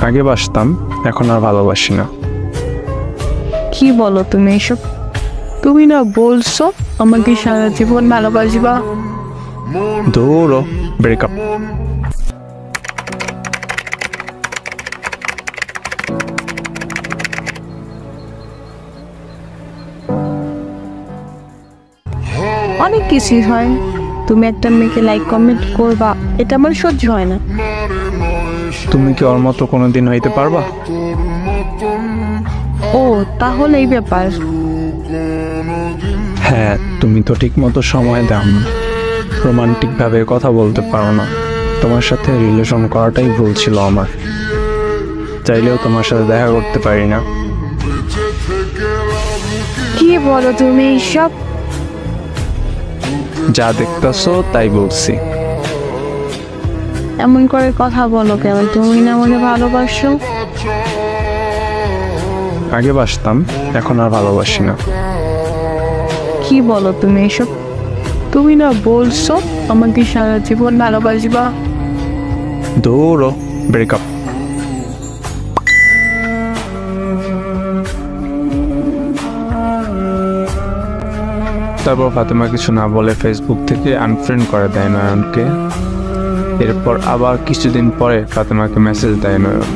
আগে বাসতাম, এখন আর ভালোবাসি না। কি বলো তুমি এসব? তুমি না বলছো আমাকে সারা জীবন ভালোবাসবা। দৌড়ো, ব্রেকআপ। অনেক কিছুই হয়, তুমি একটা মেয়েকে লাইক কমেন্ট করবা, এটা আমার সহ্য হয় না। তুমি কি ওর মতো কোনোদিন হইতে পারবা? ও তাহলে এই ব্যাপার। হ্যাঁ, তুমি তো ঠিক মতো সময় দাও না, রোমান্টিক ভাবে কথা বলতে পারো না। তোমার সাথে রিলেশন করাটাই ভুল ছিল আমার। চাইলেও তোমার সাথে দেখা করতে পারি না। কি বলো তুমি এইসব? যা দেখতেছো তাই বলছি। এমন করে কথা বলো কেন? তুমি না আমাকে ভালোবাসো। আগে বাসতাম, এখন আর ভালোবাসি না। কি বলো তুমি এসব? তুমি না বলছো আমাকে সারা জীবন ভালোবাসবা। দৌড়ো, ব্রেকআপ। তারপর ফাতেমা কিছু না বলে ফেসবুক থেকে আনফ্রেন্ড করে দেয় নয়নকে। এরপর আবার কিছুদিন পরে ফাতেমাকে মেসেজ দেয় নয়ন।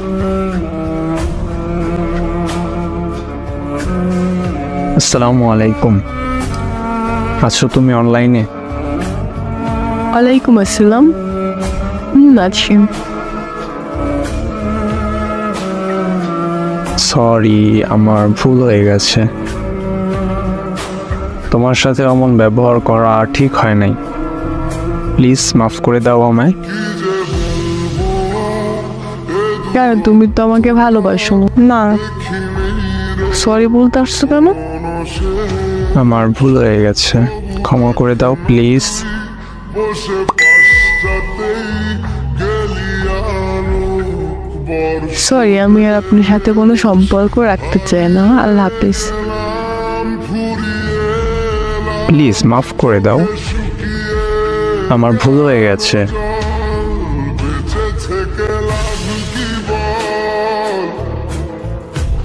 আসসালামু আলাইকুম, আছো তুমি অনলাইনে? ওয়ালাইকুম আসসালাম, আছি। সরি, আমার ভুল হয়ে গেছে। তোমার সাথে এমন ব্যবহার করা ঠিক হয় নাই। প্লিজ মাফ করে দাও আমায়। কেন, তুমি তো আমাকে ভালোবাসো না? সরি বলতে আসছো কেন? আমার ভুল হয়ে গেছে, ক্ষমা করে দাও প্লিজ। সরি, আমি আর আপনার সাথে কোনো সম্পর্ক রাখতে চাই না। আল্লাহ হাফিজ। প্লিজ মাফ করে দাও, আমার ভুল হয়ে গেছে।